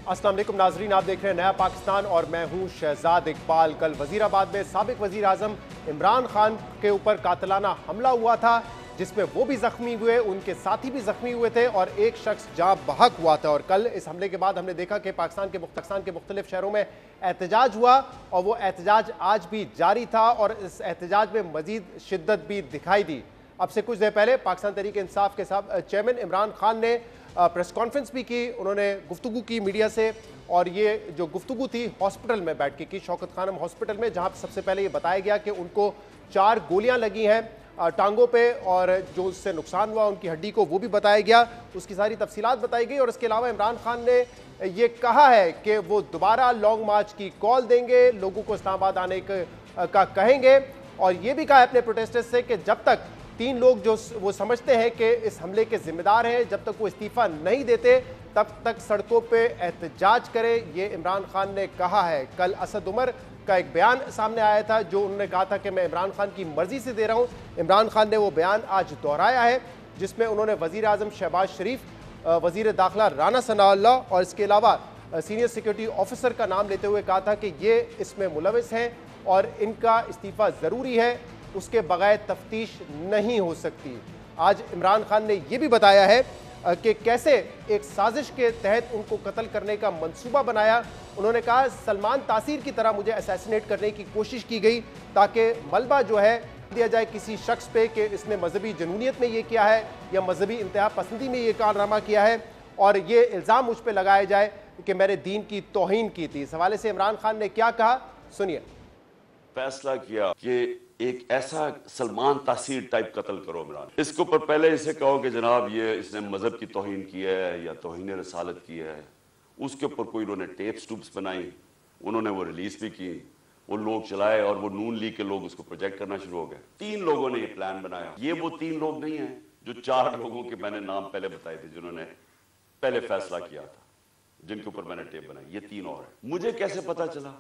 अस्सलाम वालेकुम नाजरीन, आप देख रहे हैं नया पाकिस्तान और मैं हूं शहजाद इकबाल। कल वजीराबाद में साबिक वजीर आजम इमरान खान के ऊपर कातिलाना हमला हुआ था, जिसमें वो भी जख्मी हुए, उनके साथी भी जख्मी हुए थे और एक शख्स जाँ बहक हुआ था। और कल इस हमले के बाद हमने देखा कि पाकिस्तान के मुख्तलिफ शहरों में एहतजाज हुआ और वो एहतजाज आज भी जारी था और इस एहतजाज में मजीद शिद्दत भी दिखाई दी। अब से कुछ देर पहले पाकिस्तान तहरीक इंसाफ के चेयरमैन इमरान खान ने प्रेस कॉन्फ्रेंस भी की, उन्होंने गुफ्तगू की मीडिया से और ये जो गुफ्तगू थी हॉस्पिटल में बैठ के की, शौकत खानम हॉस्पिटल में, जहां सबसे पहले ये बताया गया कि उनको 4 गोलियां लगी हैं टांगों पे और जो उससे नुकसान हुआ उनकी हड्डी को वो भी बताया गया, उसकी सारी तफसीलात बताई गई। और इसके अलावा इमरान खान ने ये कहा है कि वो दोबारा लॉन्ग मार्च की कॉल देंगे, लोगों को इस्लामाबाद आने का कहेंगे और ये भी कहा अपने प्रोटेस्टर्स से कि जब तक 3 लोग जो वो समझते हैं कि इस हमले के जिम्मेदार हैं, जब तक वो इस्तीफा नहीं देते तब तक सड़कों पे एहतजाज करें, ये इमरान खान ने कहा है। कल असद उमर का एक बयान सामने आया था जो उन्होंने कहा था कि मैं इमरान खान की मर्जी से दे रहा हूं। इमरान खान ने वो बयान आज दोहराया है जिसमें उन्होंने वजीर आजम शहबाज शरीफ, वजीर दाखिला राना सनाउल्लाह और इसके अलावा सीनियर सिक्योरिटी ऑफिसर का नाम लेते हुए कहा था कि ये इसमें मुलविस हैं और इनका इस्तीफा ज़रूरी है, उसके बगैर तफ्तीश नहीं हो सकती। आज इमरान खान ने यह भी बताया है कि कैसे एक साजिश के तहत उनको कत्ल करने का मंसूबा बनाया। उन्होंने कहा सलमान तासीर की तरह मुझे असैसिनेट करने की कोशिश की गई ताकि मलबा जो है दिया जाए किसी शख्स पे कि इसने मजहबी जनूनियत में ये किया है या मजहबी इंतहा पसंदी में ये कारनामा किया है और ये इल्ज़ाम मुझ पर लगाया जाए कि मैंने दीन की तौहीन की थी। इस हवाले से इमरान खान ने क्या कहा, सुनिए। फैसला किया कि एक ऐसा सलमान तासीर टाइप कत्ल करो इमरान। इसके ऊपर पहले इसे कहो कि जनाब ये इसने मजहब की तौहीन की है या तौहीन रसालत की है। उसके ऊपर कोई उन्होंने टेप्स टूप्स बनाई, उन्होंने वो रिलीज भी की, वो लोग चलाए और वो नून लीग के लोग उसको प्रोजेक्ट करना शुरू हो गए। 3 लोगों ने ये प्लान बनाया। ये वो 3 लोग नहीं है जो 4 लोगों के मैंने नाम पहले बताए थे जिन्होंने पहले फैसला किया था, जिनके ऊपर मैंने टेप बनाई। ये 3 और है। मुझे कैसे पता चला?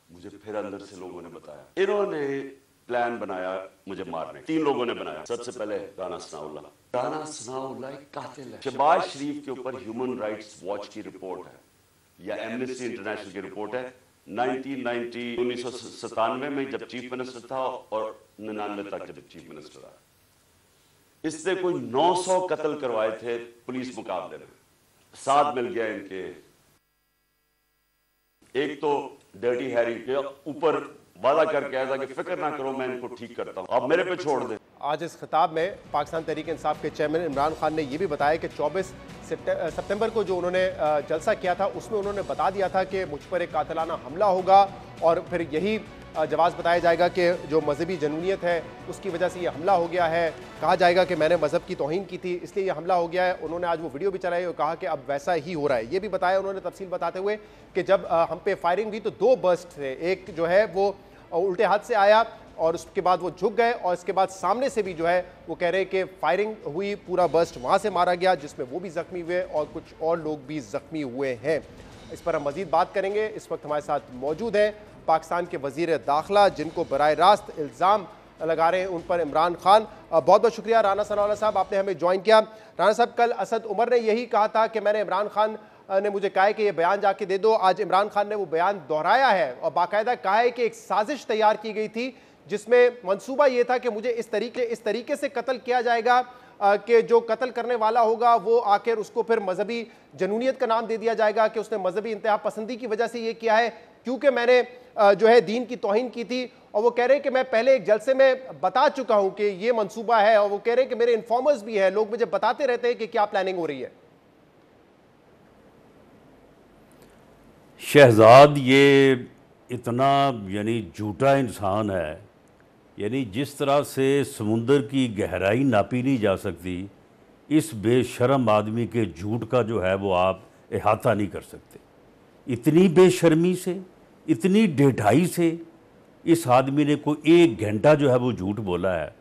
मुझे फिर अंदर से लोगों ने बताया। इन्होंने प्लान बनाया मुझे मारने। 3 लोगों ने बनाया। सबसे पहले राना सनाउल्लाह एक कातिल है। शहबाज शरीफ के ऊपर ह्यूमन राइट्स वॉच की रिपोर्ट है या एमनेस्टी इंटरनेशनल की रिपोर्ट है 1997 में जब चीफ मिनिस्टर था और 99 तक जब चीफ मिनिस्टर था। इससे कोई 900 कत्ल करवाए थे पुलिस मुकाबले में। साथ मिल गया इनके, एक तो डर्टी हैरी के ऊपर वादा करके आया था कि फिक्र ना करो मैं इनको ठीक करता हूं, आप मेरे पे छोड़ दें। आज इस खिताब में पाकिस्तान तहरीक इंसाफ के चेयरमैन इमरान खान ने यह भी बताया कि 24 सितंबर को जो उन्होंने जलसा किया था उसमें उन्होंने बता दिया था कि मुझ पर एक कातिलाना हमला होगा और फिर यही जवाब बताया जाएगा कि जो मजहबी जनूनियत है उसकी वजह से ये हमला हो गया है। कहा जाएगा कि मैंने मजहब की तौहीन की थी इसलिए ये हमला हो गया है। उन्होंने आज वो वीडियो भी चलाई और कहा कि अब वैसा ही हो रहा है। ये भी बताया उन्होंने तफसील बताते हुए कि जब हम पे फायरिंग हुई तो 2 बर्स्ट थे, एक जो है वो उल्टे हाथ से आया और उसके बाद वो झुक गए और इसके बाद सामने से भी जो है वो कह रहे कि फायरिंग हुई, पूरा बर्स्ट वहाँ से मारा गया जिसमें वो भी ज़ख्मी हुए और कुछ और लोग भी ज़ख्मी हुए हैं। इस पर हम मज़ीद बात करेंगे। इस वक्त हमारे साथ मौजूद हैं पाकिस्तान के वज़ीर दाखिला जिनको बराह रास्त इल्ज़ाम लगा रहे हैं उन पर इमरान खान। बहुत बहुत शुक्रिया राना सनाउल्लाह साहब, आपने हमें ज्वाइन किया। राना साहब, कल असद उमर ने यही कहा था कि मैंने इमरान खान ने मुझे कहा है कि ये बयान जाके दे दो। आज इमरान खान ने वो बयान दोहराया है और बाकायदा कहा है कि एक साजिश तैयार की गई थी जिसमें मंसूबा ये था कि मुझे इस तरीके से कत्ल किया जाएगा कि जो कत्ल करने वाला होगा वो आखिर उसको फिर मजहबी जनूनियत का नाम दे दिया जाएगा कि उसने मजहबी इंतहा पसंदी की वजह से ये किया है क्योंकि मैंने जो है दीन की तौहीन की थी। और वो कह रहे हैं कि मैं पहले एक जलसे में बता चुका हूं कि ये मंसूबा है और वो कह रहे हैं कि मेरे इन्फॉर्मर्स भी हैं, लोग मुझे बताते रहते हैं कि क्या प्लानिंग हो रही है। शहजाद ये इतना यानी झूठा इंसान है, यानी जिस तरह से समुंदर की गहराई नापी नहीं जा सकती, इस बेशर्म आदमी के झूठ का जो है वो आप अहाता नहीं कर सकते। इतनी बेशर्मी से, इतनी ढिठाई से इस आदमी ने कोई 1 घंटा जो है वो झूठ बोला है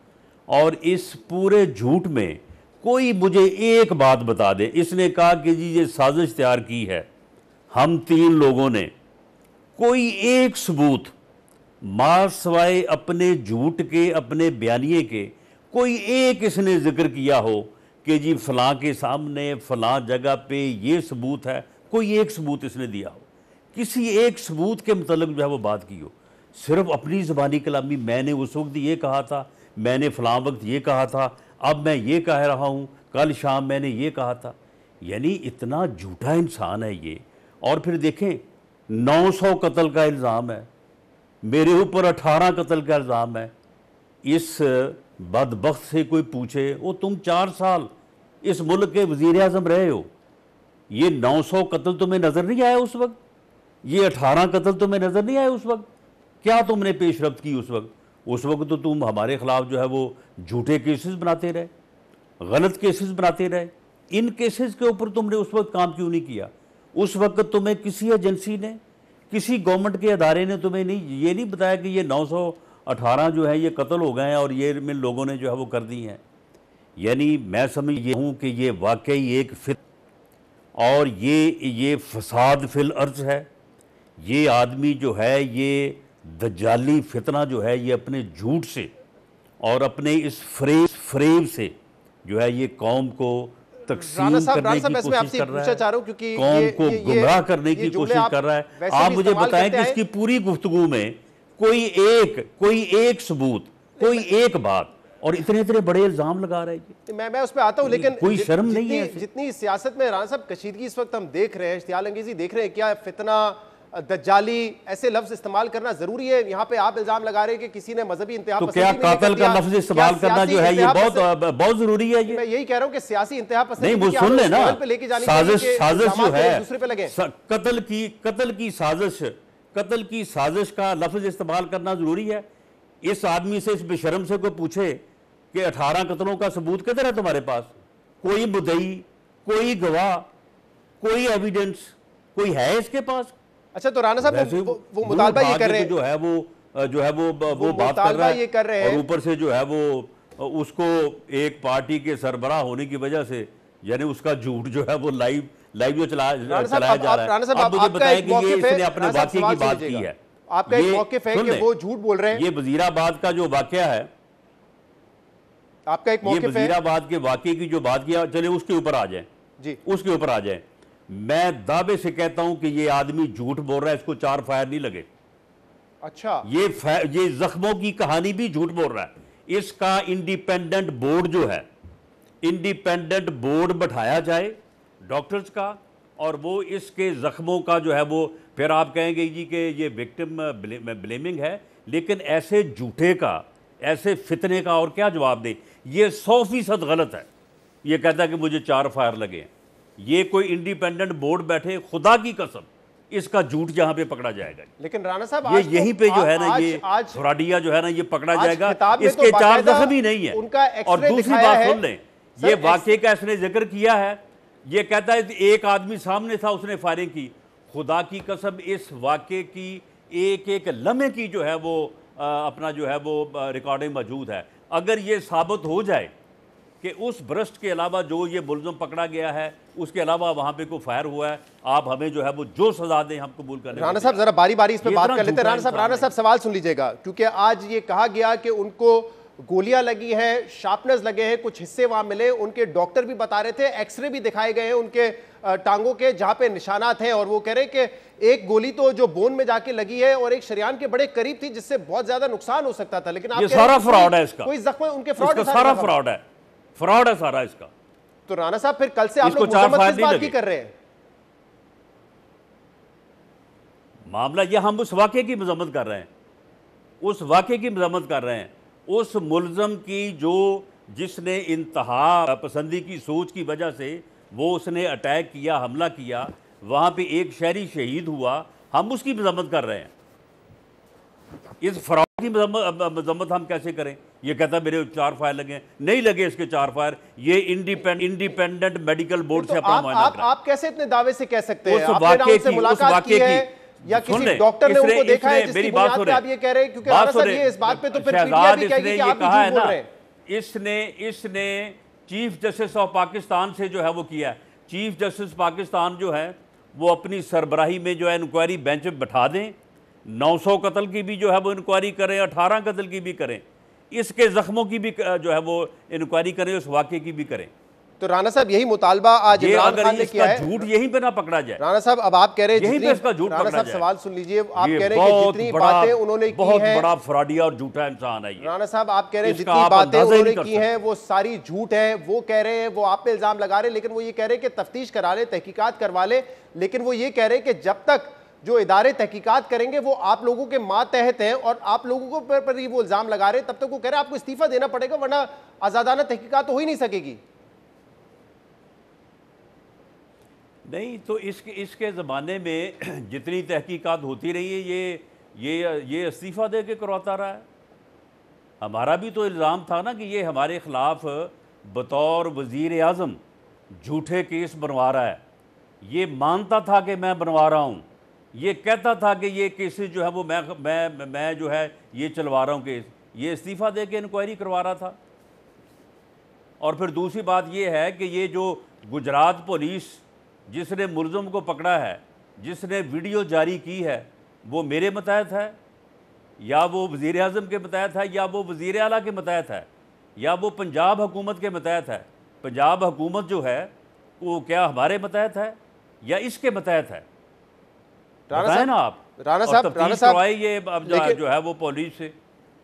और इस पूरे झूठ में कोई मुझे एक बात बता दे। इसने कहा कि जी ये साजिश तैयार की है हम 3 लोगों ने, कोई एक सबूत मां सवाए अपने झूठ के, अपने बयानिए के, कोई एक इसने जिक्र किया हो कि जी फलां के सामने फलां जगह पे ये सबूत है, कोई एक सबूत इसने दिया हो, किसी एक सबूत के मतलब जो है वो बात की हो। सिर्फ अपनी ज़बानी कलामी, मैंने उस वक्त ये कहा था, मैंने फ़लाँ वक्त ये कहा था, अब मैं ये कह रहा हूँ, कल शाम मैंने ये कहा था। यानी इतना झूठा इंसान है ये। और फिर देखें, 900 कत्ल का इल्ज़ाम है, मेरे ऊपर 18 कत्ल का इल्ज़ाम है। इस बदबख्त से कोई पूछे, वो तुम 4 साल इस मुल्क के वज़ीर आज़म रहे हो, ये 900 कत्ल तुम्हें नज़र नहीं आया उस वक्त? ये 18 कत्ल तुम्हें नज़र नहीं आए उस वक्त? क्या तुमने पेशरफ्त की उस वक्त? उस वक्त तो तुम हमारे ख़िलाफ़ जो है वो झूठे केसेस बनाते रहे, गलत केसेस बनाते रहे। इन केसेस के ऊपर तुमने उस वक्त काम क्यों नहीं किया? उस वक्त तुम्हें किसी एजेंसी ने, किसी गवर्नमेंट के अदारे ने तुम्हें ये नहीं बताया कि ये 918 जो है ये कत्ल हो गए हैं और ये में लोगों ने जो है वो कर दी हैं। यानी मैं समझ ये हूँ कि ये वाकई एक फित और ये फसाद फिल अर्ज़ है। ये आदमी जो है ये दज्जाली फितना जो है ये अपने झूठ से और अपने इस फ्रेब से जो है ये कौम को तकसीम करने की कोशिश कर रहा है, कौम को गुमराह करने की कोशिश कर रहा है। आप मुझे बताएं कि इसकी पूरी गुफ्तगू में कोई एक सबूत, कोई एक बात, और इतने इतने बड़े इल्जाम लगा रहे हैं। मैं उस पर आता हूं, लेकिन कोई शर्म नहीं है। जितनी सियासत में राणा साहब कशीदगी इस वक्त हम देख रहे हैं, इश्तियाल अंगेजी देख रहे हैं, क्या फितना, दज्जाली ऐसे लफ्ज इस्तेमाल करना जरूरी है? यहाँ पे आप इल्जाम लगा रहे हैं कि किसी ने मजहबी इंतहा तो क्या कातिल का लफ्ज इस्तेमाल करना जो है ये बहुत जरूरी है? ये मैं यही कह रहा हूँ कि सियासी इंतहा पसंद नहीं, वो सुन ले ना, साजिश जो है, कत्ल की साजिश का लफ्ज इस्तेमाल करना जरूरी है। इस आदमी से, इस बेशरम से कोई पूछे कि 18 कत्लों का सबूत किधर है तुम्हारे पास? कोई मुद्दई, कोई गवाह, कोई एविडेंस कोई है इसके पास? अच्छा, तो राणा साहब वो मुतालबा ये कर रहे हैं, जो है वो बात कर रहा है, ये कर रहे हैं, और ऊपर से जो है वो उसको एक पार्टी के सरबराह होने की वजह से, यानी उसका झूठ जो है वो लाइव जो चलाया जा रहा है। अब मुझे बताएं कि ये इसने अपने वाकये की बात की है, आपका एक मौक़िफ़ है कि वो झूठ बोल रहे हैं। ये वजीराबाद का जो वाकया है, आपका एक मौक़िफ़ है, ये वजीराबाद के वाकये की जो बात किया, चले उसके ऊपर आ जाए जी, उसके ऊपर आ जाए। मैं दावे से कहता हूं कि ये आदमी झूठ बोल रहा है, इसको 4 फायर नहीं लगे। अच्छा, ये जख्मों की कहानी भी झूठ बोल रहा है। इसका इंडिपेंडेंट बोर्ड जो है, इंडिपेंडेंट बोर्ड बैठाया जाए डॉक्टर्स का, और वो इसके जख्मों का जो है वो, फिर आप कहेंगे जी कि ये विक्टिम ब्लेमिंग है, लेकिन ऐसे झूठे का, ऐसे फितने का और क्या जवाब दे? ये 100% गलत है। ये कहता है कि मुझे 4 फायर लगे हैं। ये कोई इंडिपेंडेंट बोर्ड बैठे, खुदा की कसम इसका झूठ जहां पे पकड़ा जाएगा। लेकिन राणा साहब, ये यहीं पे जो है ना, ये फ्रॉडिया जो है ना, ये पकड़ा जाएगा। इसके 4 जख्म ही नहीं है। और दूसरी बात सुन लें, ये वाकये का इसने जिक्र किया है, ये कहता है एक आदमी सामने था, उसने फायरिंग की। खुदा की कसम इस वाकये की एक एक लम्हे की जो है वो अपना जो है वो रिकॉर्डिंग मौजूद है। अगर ये साबित हो जाए कि उस भ्रष्ट के अलावा जो ये मुलज़िम पकड़ा गया है, उसके अलावा वहाँ पे कोई फायर हुआ है, आप हमें जो है वो जो सजा दें हम कबूल करें। राणा साहब जरा बारी बारी इस पे बात कर लेते हैं। राणा साहब सवाल सुन लीजिएगा, क्योंकि आज ये कहा गया कि उनको गोलियां लगी हैं, शार्पनर्स लगे हैं, कुछ हिस्से वहां मिले, उनके डॉक्टर भी बता रहे थे, एक्सरे भी दिखाए गए हैं उनके टांगों के जहां पे निशानात हैं, और वो कह रहे हैं कि एक गोली तो जो बोन में जाके लगी है और एक शरीयान के बड़े करीब थी, जिससे बहुत ज्यादा नुकसान हो सकता था। लेकिन ये सारा फ्रॉड है, इसका कोई जख्म उनके फ्रॉड सारा फ्रॉड है, फ्रॉड है सारा इसका। तो राणा साहब फिर कल से आप लोग मजम्मत किस बात की कर रहे हैं? मामला ये, हम उस वाकये की मजम्मत कर रहे हैं, उस वाकये की मजम्मत कर रहे हैं, उस मुलज़म की जो जिसने इंतहा पसंदी की सोच की वजह से वो उसने अटैक किया, हमला किया, वहाँ पे एक शहरी शहीद हुआ, हम उसकी मजम्मत कर रहे हैं। इस फ्रॉड की मजम्मत हम कैसे करें? ये कहता मेरे 4 फायर लगे, नहीं लगे इसके 4 फायर, ये इंडिपेंडेंट मेडिकल बोर्ड से अपना मुआयना करा। आप कैसे इतने दावे से कह सकते हैं? उस वाकये की या किसी डॉक्टर ने उनको देखा है जिसकी बुनियाद पे आप ये कह रहे हैं? क्योंकि राणा साहब ये इस बात पे तो फिर पीटीआई भी कहेगी कि आप झूठ बोल रहे हैं। इसने चीफ जस्टिस ऑफ पाकिस्तान से जो है वो किया है। चीफ जस्टिस पाकिस्तान जो है वो अपनी सरबराही में जो है इंक्वायरी बेंच पे बैठा दें, 900 कत्ल की भी जो है वो इंक्वायरी करें, 18 कत्ल की भी करें, इसके जख्मों की भी जो है वो इंक्वायरी करें, उस वाकये की भी करें। तो राणा साहब यही मुतालबा आज इमरान खान ने किया है, झूठ यहीं पे ना पकड़ा जाए। राणा साहब अब आप कह रहे हैं यहीं पे इसका झूठ राणा पकड़ा साहब जाए। सवाल सुन लीजिए, आप कह रहे हैं कि जितनी बातें उन्होंने की बहुत हैं, बड़ा फ्रॉडिया और झूठा इंसान है ये। राणा साहब आप कह रहे हैं इसका जितनी आप बातें अंदाजा ही उन्होंने नहीं की कर हैं वो सारी झूठ है, वो कह रहे हैं, वो आप पे इल्जाम लगा रहे हैं, लेकिन वो ये कह रहे हैं कि तफ्तीश करा ले, तहकीकात करवा ले, लेकिन वो ये कह रहे हैं कि जब तक जो इदारे तहकीकात करेंगे वो आप लोगों के मातहत हैं और आप लोगों को पर ही वो इल्जाम लगा रहे हैं, तब तक वो कह रहे हैं आपको इस्तीफा देना पड़ेगा वरना आजादाना तहकीकात तो हो ही नहीं सकेगी। नहीं तो इसके ज़माने में जितनी तहकीकात होती रही है ये इस्तीफ़ा दे के करवाता रहा है। हमारा भी तो इल्ज़ाम था ना कि ये हमारे ख़िलाफ़ बतौर वज़ीर आज़म झूठे केस बनवा रहा है। ये मानता था कि मैं बनवा रहा हूँ, ये कहता था कि ये केसेस जो है वो मैं जो है ये चलवा रहा हूँ केस। ये इस्तीफ़ा दे के इंक्वायरी करवा रहा था। और फिर दूसरी बात ये है कि ये जो गुजरात पुलिस जिसने मुलज़म को पकड़ा है, जिसने वीडियो जारी की है, वो मेरे मतहत है या वो वज़ीर आज़म के मतहत है या वो वज़ीर आला के मतहत है या वो पंजाब हुकूमत के मतहत है। पंजाब हुकूमत जो है वो क्या हमारे मतहत है या इसके मतहत है? बताएं ना आप। राणा साहब ये जो है वो पुलिस से।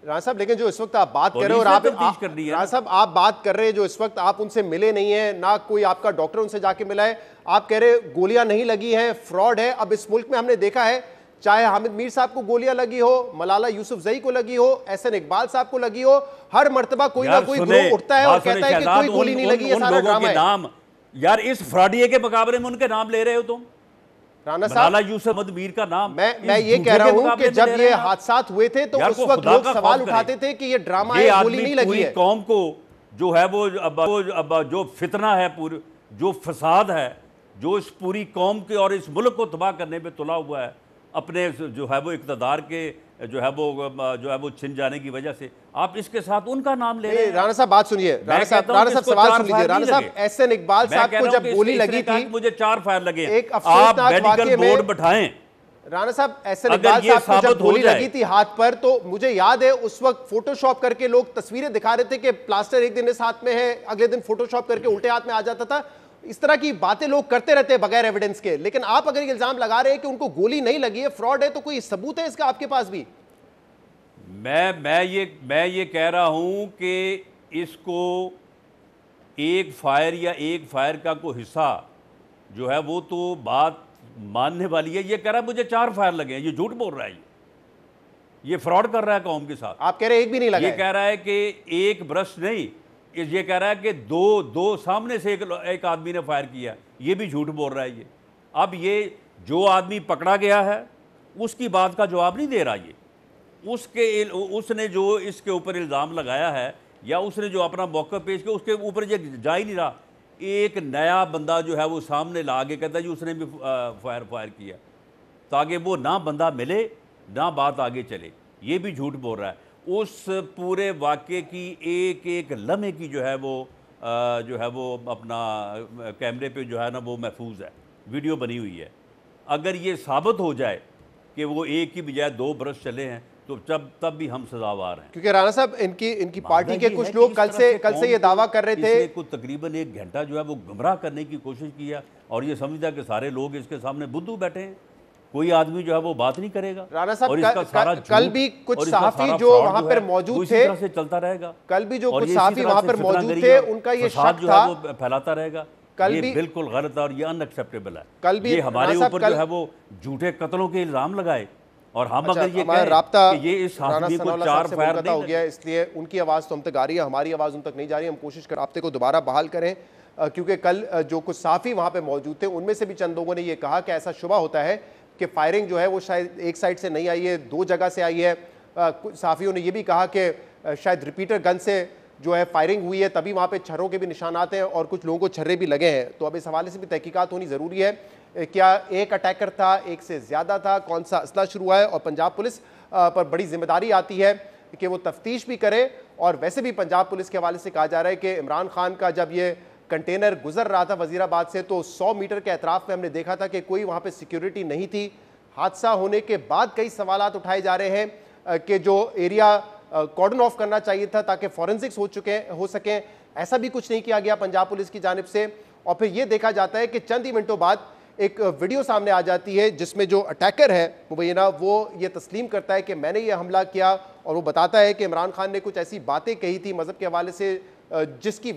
राणा साहब लेकिन जो इस वक्त आप बात कर रहे हो और राणा साहब आप बात कर रहे हैं जो इस वक्त आप उनसे मिले नहीं है, ना कोई आपका डॉक्टर उनसे जाके मिला है, आप कह रहे गोलियां नहीं लगी हैं, फ्रॉड है। अब इस मुल्क में हमने देखा है चाहे हामिद मीर साहब को गोलियां लगी हो, मलाला यूसुफजई को लगी हो, एहसन इकबाल साहब को लगी हो, हर मर्तबा कोई ना कोई ग्रुप उठता है और कहता है कि कोई गोली नहीं लगी, ये सारा ड्रामा है। नाम यार इस फ्रॉडिये के मुकाबले में उनके नाम ले रहे हो तुम। राणा साहब यूसुफ मीर का नाम मैं ये कह रहा हूं कि जब ये हादसात हुए थे तो उस वक्त लोग सवाल उठाते थे कि ये ड्रामा है, गोली नहीं लगी है। कौम को जो है वो अब जो फितना है, पूरी जो फसाद है, जो इस पूरी कौम के और इस मुल्क को तबाह करने पे तुला हुआ है, अपने जो है वो इक़्तिदार के जो है वो छिन जाने की वजह से आप इसके साथ उनका नाम ले रहे हैं। राणा साहब बात सुनिए, राणा साहब सवाल सुन लीजिए। राणा साहब एहसन इकबाल साहब को जब गोली लगी थी, मुझे 4 फायर लगे, एक अफसोसनाक वाकये में बोर्ड बैठाएं। राणा साहब एहसन इकबाल साहब को जब गोली लगी थी हाथ पर, तो मुझे याद है उस वक्त फोटोशॉप करके लोग तस्वीरें दिखा रहे थे कि प्लास्टर एक दिन इस हाथ में है, अगले दिन फोटोशॉप करके उल्टे हाथ में आ जाता था। इस तरह की बातें लोग करते रहते हैं बगैर एविडेंस के। लेकिन आप अगर इल्जाम लगा रहे हैं कि उनको गोली नहीं लगी है, फ्रॉड है, तो कोई सबूत है इसका आपके पास भी? मैं ये कह रहा हूं कि इसको एक फायर या एक फायर का कोई हिस्सा जो है वो तो बात मानने वाली है। ये कह रहा है मुझे 4 फायर लगे हैं, ये झूठ बोल रहा है, ये फ्रॉड कर रहा है कौम के साथ। आप कह रहे हैं एक भी नहीं लगा? ये कह रहा है कि एक ब्रश नहीं, ये कह रहा है कि दो सामने से एक आदमी ने फायर किया, ये भी झूठ बोल रहा है ये। अब ये जो आदमी पकड़ा गया है उसकी बात का जवाब नहीं दे रहा ये। उसने जो इसके ऊपर इल्ज़ाम लगाया है या उसने जो अपना मौका पेश किया उसके ऊपर ये जा ही नहीं रहा। एक नया बंदा जो है वो सामने ला के कहता है जी उसने भी फायर किया, ताकि वो ना बंदा मिले ना बात आगे चले। ये भी झूठ बोल रहा है। उस पूरे वाक़े की एक एक लम्हे की जो है वो अपना कैमरे पे जो है ना वो महफूज है, वीडियो बनी हुई है। अगर ये साबित हो जाए कि वो एक की बजाय 2 ब्रश चले हैं तो तब भी हम सजावार हैं। क्योंकि राणा साहब इनकी पार्टी के कुछ लोग कल से ये दावा कर रहे थे, कुछ तकरीबन 1 घंटा जो है वो गुमराह करने की कोशिश किया और ये समझता कि सारे लोग इसके सामने बुद्धू बैठे हैं, कोई आदमी जो है वो बात नहीं करेगा। राणा साहब कल भी कुछ सहाफी जो वहां पर मौजूद थे, से चलता रहेगा। कल भी जो कुछ सहाफी वहां पर मौजूद थे उनका ये शक था, वो फैलाता रहेगा। कल ये भी बिल्कुल गलत और ये अनएक्सेप्टेबल है। कल भी ये हमारे ऊपर जो है वो झूठे कत्लों के इल्जाम लगाए और हम अगर ये कहें कि ये इस आदमी को 4 फायर नहीं हो गया, इसलिए उनकी आवाज़ तो हम तक आ रही है, हमारी आवाज़ उन तक नहीं जा रही। हम कोशिश कर राब्ते को दोबारा बहाल करें, क्योंकि कल जो कुछ सहाफ़ी वहाँ पे मौजूद थे उनमें से भी चंद लोगों ने ये कहा कि ऐसा शुबा होता है कि फायरिंग जो है वो शायद एक साइड से नहीं आई है, 2 जगह से आई है। कुछ सहाफ़ियों ने यह भी कहा कि शायद रिपीटर गन से जो है फायरिंग हुई है, तभी वहाँ पे छर्रों के भी निशानात हैं और कुछ लोगों को छर्रे भी लगे हैं। तो अब इस हवाले से भी तहकीकात होनी ज़रूरी है, क्या एक अटैकर था, एक से ज़्यादा था, कौन सा असला शुरू हुआ है। और पंजाब पुलिस पर बड़ी जिम्मेदारी आती है कि वो तफ्तीश भी करे। और वैसे भी पंजाब पुलिस के हवाले से कहा जा रहा है कि इमरान खान का जब ये कंटेनर गुजर रहा था वजीराबाद से, तो 100 मीटर के अतराफ में हमने देखा था कि कोई वहाँ पर सिक्योरिटी नहीं थी। हादसा होने के बाद कई सवालात उठाए जा रहे हैं कि जो एरिया कॉर्डन ऑफ करना चाहिए था ताकि फॉरेंसिक्स हो सकें, ऐसा भी कुछ नहीं किया गया पंजाब पुलिस की जानिब से। और फिर यह देखा जाता है कि चंद ही मिनटों बाद एक वीडियो सामने आ जाती है जिसमें जो अटैकर है मुबैना वो ये तस्लीम करता है कि मैंने ये हमला किया, और वो बताता है कि इमरान खान ने कुछ ऐसी बातें कही थी मजहब के हवाले से जिसकी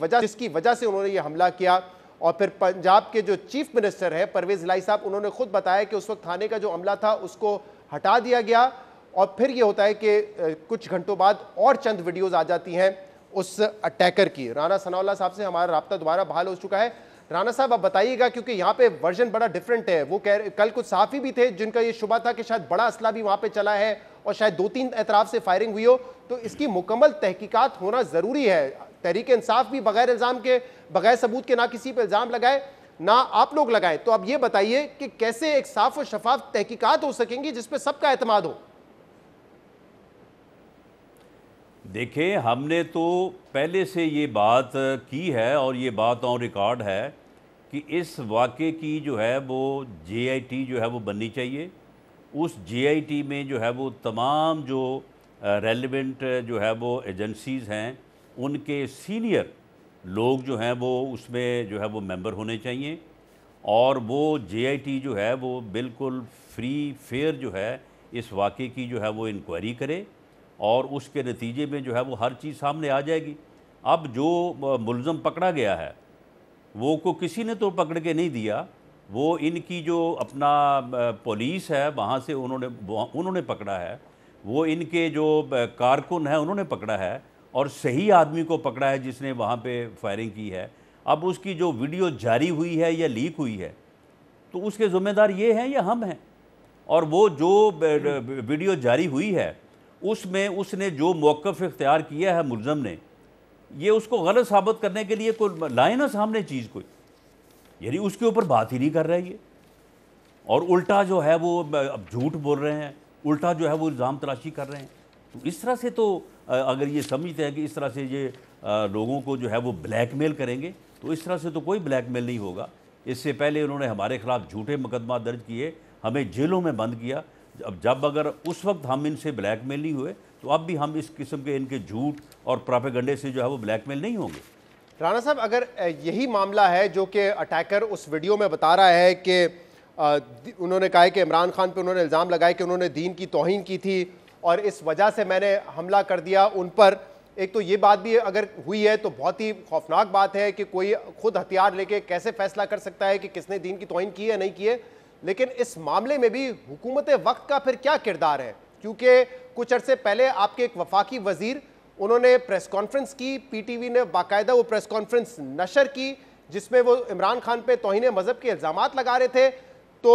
वजह से उन्होंने ये हमला किया। और फिर पंजाब के जो चीफ मिनिस्टर है परवेज इलाही साहब, उन्होंने खुद बताया कि उस वक्त थाने का जो अमला था उसको हटा दिया गया। और फिर ये होता है कि कुछ घंटों बाद और चंद वीडियोज़ आ जाती हैं उस अटैकर की। राना सनाउल्लाह साहब से हमारा राब्ता दोबारा बहाल हो चुका है। राना साहब आप बताइएगा, क्योंकि यहाँ पे वर्जन बड़ा डिफरेंट है। वो कल कुछ सहाफ़ी भी थे जिनका ये शुबा था कि शायद बड़ा असला भी वहाँ पे चला है और शायद 2-3 एतराफ़ से फायरिंग हुई हो, तो इसकी मुकम्मल तहकीकात होना ज़रूरी है। तहरीक इंसाफ भी बगैर इल्ज़ाम के, बगैर सबूत के ना किसी पर इल्ज़ाम लगाए ना आप लोग लगाएं। तो अब ये बताइए कि कैसे एक साफ और शफाफ तहकीकात हो सकेंगी जिसपे सबका एतमाद हो। देखिए, हमने तो पहले से ये बात की है और ये बात ऑन रिकॉर्ड है कि इस वाक़े की जो है वो JIT जो है वो बननी चाहिए। उस JIT में जो है वो तमाम जो रेलेवेंट जो है वो एजेंसीज़ हैं उनके सीनियर लोग जो हैं वो उसमें जो है वो मेंबर होने चाहिए, और वो JIT जो है वो बिल्कुल फ्री फेयर जो है इस वाक़े की जो है वो इंक्वायरी करे और उसके नतीजे में जो है वो हर चीज़ सामने आ जाएगी। अब जो मुलज़म पकड़ा गया है वो को किसी ने तो पकड़ के नहीं दिया, वो इनकी जो अपना पुलिस है वहाँ से उन्होंने पकड़ा है, वो इनके जो कारकुन हैं उन्होंने पकड़ा है और सही आदमी को पकड़ा है जिसने वहाँ पे फायरिंग की है। अब उसकी जो वीडियो जारी हुई है या लीक हुई है तो उसके ज़िम्मेदार ये हैं या हम हैं। और वो जो वीडियो जारी हुई है उसमें उसने जो मौक़िफ़ इख्तियार किया है मुलज़म ने, ये उसको गलत साबित करने के लिए कोई लाए ना सामने चीज़ कोई, यानी उसके ऊपर बात ही नहीं कर रहा है ये, और उल्टा जो है वो अब झूठ बोल रहे हैं, उल्टा जो है वो इल्ज़ाम तराशी कर रहे हैं। तो इस तरह से तो अगर ये समझते हैं कि इस तरह से ये लोगों को जो है वो ब्लैकमेल करेंगे, तो इस तरह से तो कोई ब्लैकमेल नहीं होगा। इससे पहले उन्होंने हमारे ख़िलाफ़ झूठे मुकदमा दर्ज किए, हमें जेलों में बंद किया। जब अगर उस वक्त हम इनसे ब्लैकमेल नहीं हुए तो अब भी हम इस किस्म के इनके झूठ और प्रोपेगेंडे से जो है वो ब्लैकमेल नहीं होंगे। राना साहब, अगर यही मामला है जो कि अटैकर उस वीडियो में बता रहा है कि उन्होंने कहा है कि इमरान खान पे उन्होंने इल्ज़ाम लगाया कि उन्होंने दीन की तौहीन की थी और इस वजह से मैंने हमला कर दिया उन पर, एक तो ये बात भी अगर हुई है तो बहुत ही खौफनाक बात है कि कोई खुद हथियार लेके कैसे फैसला कर सकता है कि किसने दीन की तौहीन की है नहीं की है। लेकिन इस मामले में भी हुकूमत वक्त का फिर क्या किरदार है, क्योंकि कुछ अरसे पहले आपके एक वफाकी वजीर उन्होंने प्रेस कॉन्फ्रेंस की, PTV ने बाकायदा वो प्रेस कॉन्फ्रेंस नशर की जिसमें वो इमरान खान पे तौहीन मजहब के इल्ज़ामात लगा रहे थे। तो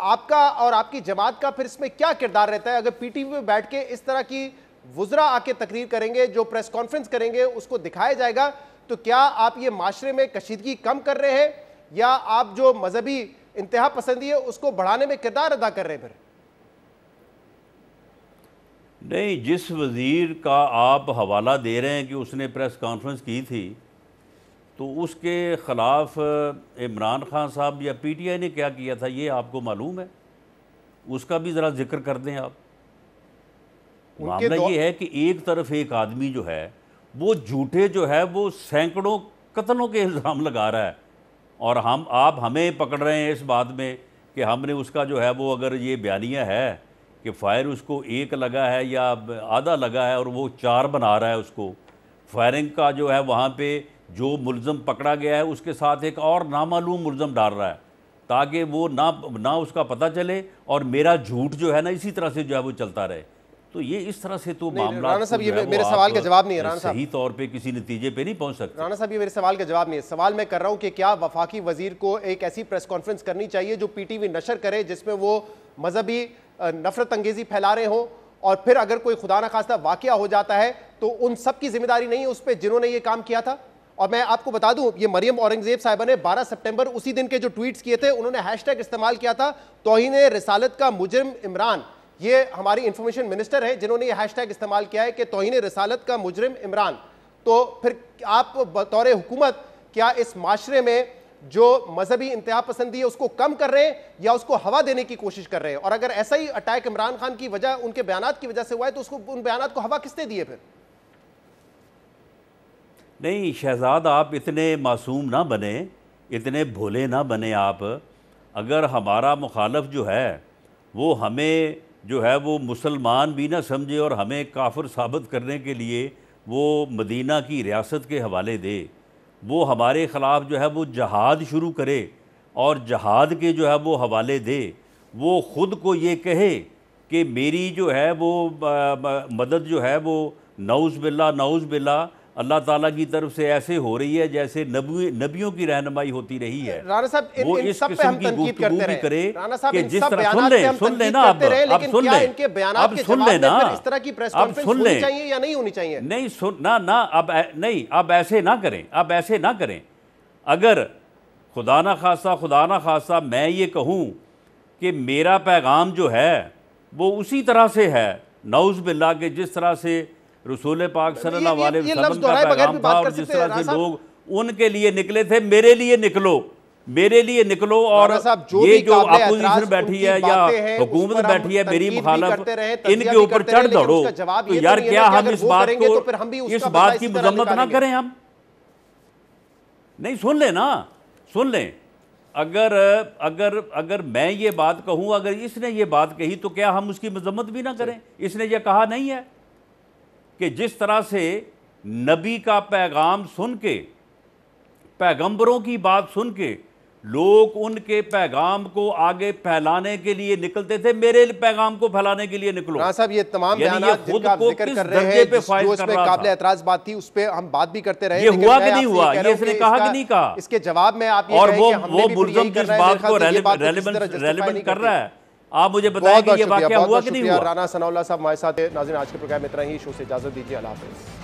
आपका और आपकी जमात का फिर इसमें क्या किरदार रहता है? अगर PTV में बैठ के इस तरह की वुज़रा आके तकरीर करेंगे, जो प्रेस कॉन्फ्रेंस करेंगे उसको दिखाया जाएगा, तो क्या आप ये माशरे में कशीदगी कम कर रहे हैं या आप जो मजहबी इंतहा पसंदी है उसको बढ़ाने में किरदार अदा कर रहे हैं? फिर नहीं, जिस वज़ीर का आप हवाला दे रहे हैं कि उसने प्रेस कॉन्फ्रेंस की थी, तो उसके ख़िलाफ़ इमरान खान साहब या PTI ने क्या किया था ये आपको मालूम है? उसका भी ज़रा जिक्र कर दें आप। मामला ये है कि एक तरफ एक आदमी जो है वो झूठे जो है वो सैकड़ों कत्लों के इल्ज़ाम लगा रहा है और आप हमें पकड़ रहे हैं इस बात में कि हमने उसका जो है वो, अगर ये बयानिया है कि फायर उसको एक लगा है या आधा लगा है और वो 4 बना रहा है उसको, फायरिंग का जो है वहाँ पे जो मुलज़म पकड़ा गया है उसके साथ एक और नामालूम मुलज़म डाल रहा है ताकि वो ना उसका पता चले और मेरा झूठ जो है ना इसी तरह से जो है वो चलता रहे। तो ये इस तरह से तो मामला, राना साहब, ये मेरे सवाल का जवाब नहीं है। राना साहब, सही तौर पे किसी नतीजे पे नहीं पहुंच सकते। राना साहब, ये मेरे सवाल का जवाब नहीं है। सवाल मैं कर रहा हूं कि क्या वफाकी वजीर को एक ऐसी प्रेस कॉन्फ्रेंस करनी चाहिए जो PTV नशर करे जिसमें वो मजहबी नफरत अंगेजी फैला रहे हों, और फिर अगर कोई खुदा न खास्ता वाकया हो जाता है तो उन सब की जिम्मेदारी नहीं है उस पर जिन्होंने ये काम किया था। और मैं आपको बता दूं, ये मरियम औरंगजेब साहिबा ने 12 सितंबर उसी दिन के जो ट्वीट्स किए थे उन्होंने हैशटैग इस्तेमाल किया था तौहीन रिसालत का मुजरिम इमरान। ये हमारी इंफॉर्मेशन मिनिस्टर है जिन्होंने ये हैशटैग इस्तेमाल किया है कि तौहीन रिसालत का मुजरिम इमरान। तो फिर आप बतौर हुकूमत क्या इस माशरे में जो मजहबी इंतहा पसंदी है उसको कम कर रहे हैं या उसको हवा देने की कोशिश कर रहे हैं? और अगर ऐसा ही अटैक इमरान खान की वजह, उनके बयानात की वजह से हुआ है, तो उसको उन बयानात को हवा किसने दिए? फिर नहीं शहजाद, आप इतने मासूम ना बने, इतने भोले ना बने आप। अगर हमारा मुखालफ जो है वो हमें जो है वो मुसलमान भी ना समझे और हमें काफिर साबित करने के लिए वो मदीना की रियासत के हवाले दे, वो हमारे ख़िलाफ़ जो है वो जहाद शुरू करे और जहाद के जो है वो हवाले दे, वो ख़ुद को ये कहे कि मेरी जो है वो मदद जो है वो नऊज़ बिल्ला अल्लाह ताला की तरफ से ऐसे हो रही है जैसे नबियों की रहनुमाई होती रही है। राणा साहब, वो इन इस सब पे किस्म हम की तनकीद गुफ्तगू करते भी रहे। करे राणा साहब, कि इन जिस सब तरह बयानात पे हम सुन तनकीद लेना करते रहे, अब लेकिन सुन क्या ले, इनके बयानात अब के सुन जवाब में लेना, फिर इस तरह की प्रेस अब कॉन्फ्रेंस सुन होनी ले, चाहिए या नहीं होनी चाहिए? नहीं सुन ना अब ऐसे ना करें, अब ऐसे ना करें। अगर खुदा ना खास्ता मैं ये कहूँ कि मेरा पैगाम जो है वो उसी तरह से है नऊज़ बिल्ला के जिस तरह से रसूल पाक सल्लल्लाहु अलैहि वसल्लम का पैगाम था और जिस तरह से लोग उनके लिए निकले थे, मेरे लिए निकलो और ये जो अपोजिशन बैठी है या हुकूमत बैठी है मेरी मुखालफ, इनके ऊपर चढ़ दौड़ो, तो यार क्या हम इस बात की मजम्मत ना करें? हम नहीं, सुन लें। अगर मैं ये बात कहूँ, अगर इसने ये बात कही तो क्या हम उसकी मजम्मत भी ना करें? इसने ये कहा नहीं है कि जिस तरह से नबी का पैगाम सुन के, पैगंबरों की बात सुन के लोग उनके पैगाम को आगे फैलाने के लिए निकलते थे, मेरे पैगाम को फैलाने के लिए निकलो। राणा साहब, ये तमाम बयानात जिनका आप जिक्र कर रहे हैं, जो इसमें काबिल एतराज बात थी, उस पे हम बात भी करते रहे। ये हुआ कि नहीं हुआ, ये इसने कहा कि नहीं कहा? इसके जवाब में आप ये और कहें कि हमने भी मुल्ज़िम किस बात को रेलेवेंट कर रहा है? आप मुझे बताएं कि ये वाकया हुआ कि नहीं हुआ? राणा सनाउल्लाह साहब हमारे साथ। नाज़रीन, आज के प्रोग्राम में इतना ही। शो से इजाजत दीजिए। अल्लाह हाफ़िज़।